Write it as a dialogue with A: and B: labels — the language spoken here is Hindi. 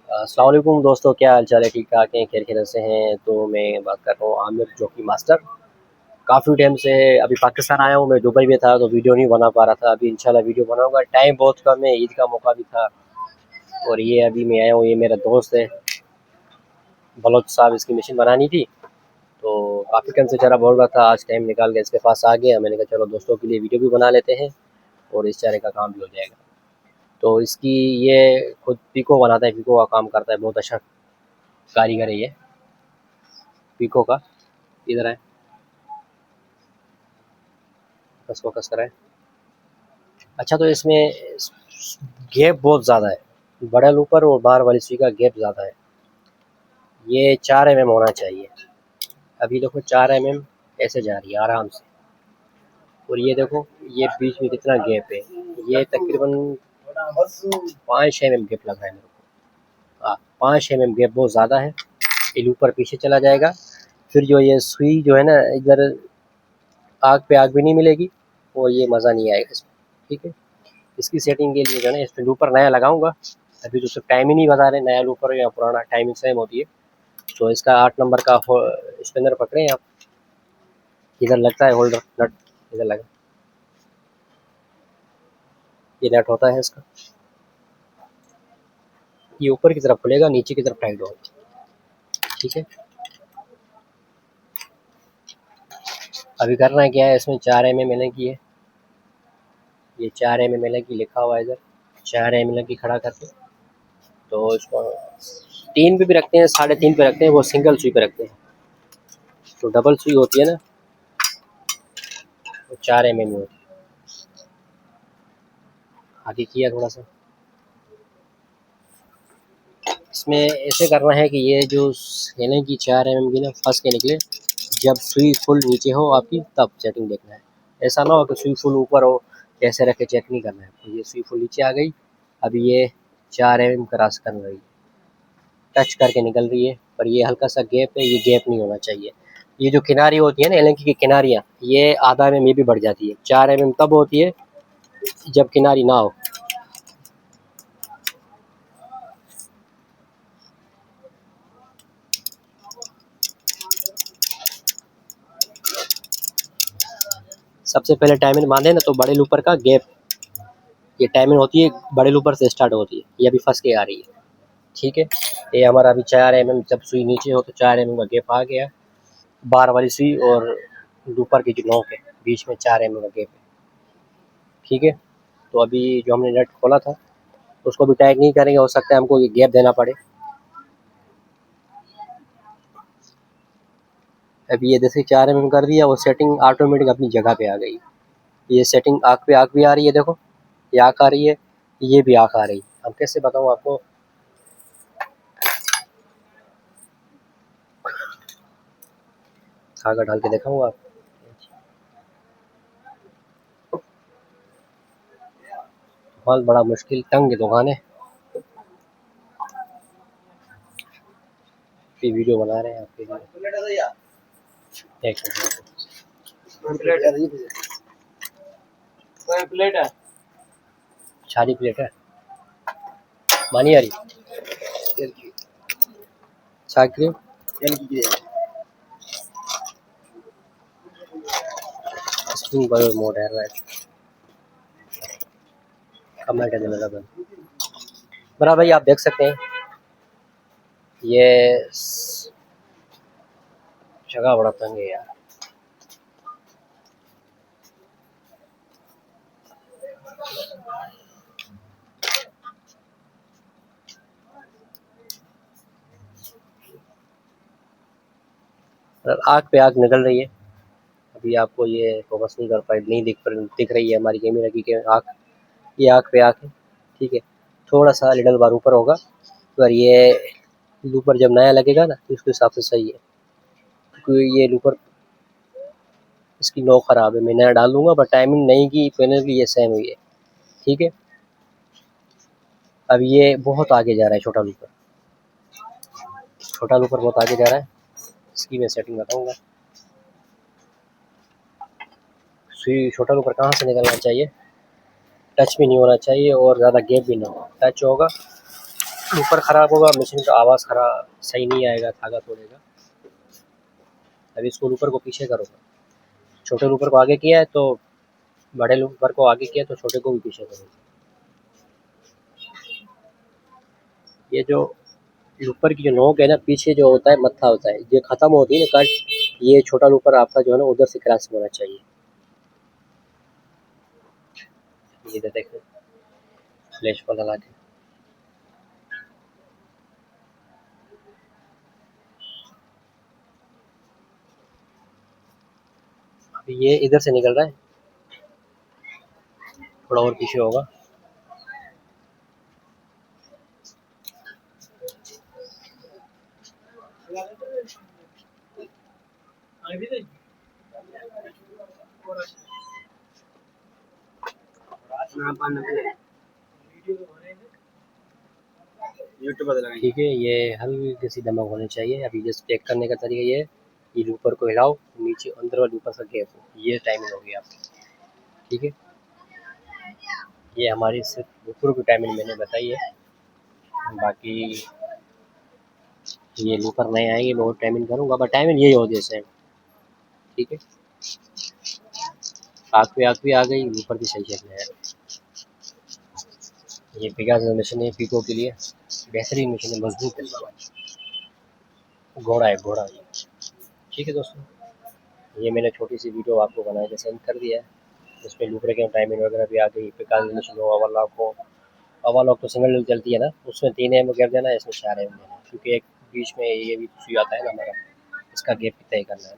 A: अस्सलाम वालेकुम दोस्तों, क्या हाल चाल है? ठीक ठाक हैं, खैर खैरियत से हैं। तो मैं बात कर रहा हूँ आमिर जोकी मास्टर। काफ़ी टाइम से अभी पाकिस्तान आया हूँ, मैं दुबई में था तो वीडियो नहीं बना पा रहा था। अभी इंशाल्लाह वीडियो बनाऊंगा, टाइम बहुत कम है, ईद का मौका भी था। और ये अभी मैं आया हूँ, ये मेरा दोस्त है बलोच साहब, इसकी मशीन बनानी थी। तो काफ़ी टाइम से चरा बोल रहा था, आज टाइम निकाल के इसके पास आ गया। मैंने कहा चलो दोस्तों के लिए वीडियो भी बना लेते हैं और इस चारे का काम भी हो जाएगा। तो इसकी ये खुद पीको बनाता है, पीको का काम करता है, बहुत अच्छा कारीगर है ये पीको का। इधर है, बस फोकस कराए। अच्छा, तो इसमें गैप बहुत ज़्यादा है, बड़ा लूपर और बाहर वाली सुई का गैप ज़्यादा है। ये 4 mm होना चाहिए। अभी देखो 4 mm ऐसे जा रही है आराम से। और ये देखो, ये बीच में कितना गैप है, ये तकरीबन 5 mm गैप लग रहा है मेरे को। 5 mm गैप बहुत ज़्यादा है। ये लूपर पीछे चला जाएगा, फिर जो ये सुई जो है ना, इधर आग पे आग भी नहीं मिलेगी और ये मज़ा नहीं आएगा इसमें। ठीक है, इसकी सेटिंग के लिए जो है ना, इस लूपर नया लगाऊंगा। अभी तो सिर्फ टाइम ही नहीं बता रहे, नया लूपर या पुराना, टाइमिंग सेम होती है। तो इसका 8 नंबर का स्पिनर पकड़े आप, इधर लगता है होल्डर नट, इधर लगा, ये नट होता है इसका। ये ऊपर की तरफ खुलेगा, नीचे की तरफ टाइट होगा। ठीक है, अभी करना है क्या है, इसमें 4 mm की है, ये 4 mm की लिखा हुआ है इधर, 4 mm की खड़ा करके। तो इसको 3 पे भी रखते हैं, 3.5 पे रखते हैं, वो सिंगल सुई पे रखते हैं। तो डबल सुई होती है ना, वो 4 mm होती है। आगे किया थोड़ा सा, इसमें ऐसे करना है कि ये जो हेलें की 4 mm की ना फंस के निकले। जब सुई फुल नीचे हो आपकी, तब सेटिंग देखना है। ऐसा ना हो कि सुई फुल ऊपर हो, ऐसे रख के चेक नहीं करना है। तो ये सुई फुल नीचे आ गई, अभी ये 4 mm क्रॉस कर रही है, टच करके निकल रही है। पर ये हल्का सा गैप है, ये गैप नहीं होना चाहिए। ये जो किनारी होती है ना एलेंकी की किनारियाँ, ये आधा mm ये भी बढ़ जाती है। 4 mm तब होती है जब किनारी ना हो। सबसे पहले टाइमिंग बांधे ना, तो बड़े लूपर का गैप, ये टाइमिंग होती है बड़े लूपर से स्टार्ट होती है। ये अभी फंस के आ रही है। ठीक है, ये हमारा अभी 4 mm, जब सुई नीचे हो तो 4 mm का गैप आ गया। बार वाली सुई और लूपर की जो नोक है, बीच में 4 mm का गैप है। ठीक है, तो अभी जो हमने नट खोला था उसको भी टाइट नहीं करेंगे, हो सकता है हमको ये गैप देना पड़े। अभी ये जैसे 4 mm कर दिया, वो सेटिंग ऑटोमेटिक अपनी जगह पे आ गई। ये सेटिंग आँख पे आँख भी आ रही है, देखो ये आँख आ रही है, ये भी आँख आ रही है। अब कैसे बताऊँ आपको, धागा डाल के दिखाऊँ आप। बहुत बड़ा मुश्किल तंग दुकान है, ये वीडियो बना रहे हैं आपके लिए। एक प्लेट है, सारी प्लेट है, मानी आ रही क्रीम स्प्रिंग बॉय मोड है, राइट। कमेंट है लगा बड़ा भाई, आप देख सकते हैं ये जगह बड़ा तंग है यार। आग पे आग निकल रही है। अभी आपको ये फोकस नहीं कर पाए, नहीं दिख रही है हमारी कैमरा की आग, ये आग पे आग है। ठीक है, थोड़ा सा लिडल बार ऊपर होगा, पर ये लूपर जब नया लगेगा ना तो उसके हिसाब से सही है, क्योंकि ये लूपर इसकी नोक ख़राब है। मैं नया डाल दूंगा, पर टाइमिंग नहीं की पैनल की ये सेम हुई है। ठीक है, अब ये बहुत आगे जा रहा है छोटा लूपर, छोटा लूपर बहुत आगे जा रहा है। इसकी मैं सेटिंग बताऊंगा। सुई छोटा लूपर कहाँ से निकलना चाहिए, टच भी नहीं होना चाहिए और ज़्यादा गैप भी ना हो। टच होगा ऊपर ख़राब होगा, मशीन का आवाज़ खराब सही नहीं आएगा, धागा तोड़ेगा। अभी इसको ऊपर को पीछे करूँगा, छोटे ऊपर को आगे किया है तो बड़े ऊपर को आगे किया तो छोटे को भी पीछे करूँगा। ये जो ऊपर की जो नोक है ना, पीछे जो होता है मत्था होता है, ये ख़त्म होती है ना कट, ये छोटा ऊपर आपका जो है ना उधर से क्रॉस होना चाहिए। ये देखें फ्लैश पर लगा के, अभी ये इधर से निकल रहा है, थोड़ा और पीछे होगा। ठीक है, ये हल्की सी दमक होनी चाहिए। अभी जस्ट चेक करने का तरीका ये है, ये ऊपर को हिलाओ, नीचे अंदर वाले ऊपर से गैप हो, ये टाइमिंग होगी आपकी। ठीक है, ये हमारी सिर्फ ऊपर की टाइमिंग मैंने बताई है, बाकी ये ऊपर नहीं आएंगे, मैं और टाइमिंग करूँगा, बट टाइमिंग यही होती है सेम। ठीक है, आँख भी आ गई, ऊपर भी सही चल रहा है। ये पिकास मशीन है पीको के लिए, बेहतरीन मशीन है, मजबूत है, घोड़ा है घोड़ा। ठीक है दोस्तों, ये मैंने छोटी सी वीडियो आपको बना के सेंड कर दिया है, इसमें लूबरेकेंट टाइमिंग वगैरह भी आ गई, पिकास मशीन हो, ओवरलॉक हो। ओवरलॉक तो सिंगल चलती है ना, उसमें 3 एम गैप देना है, इसमें 4 एम देना है, क्योंकि एक बीच में ये भी सुई आता है ना हमारा, इसका गैप भी तय करना है।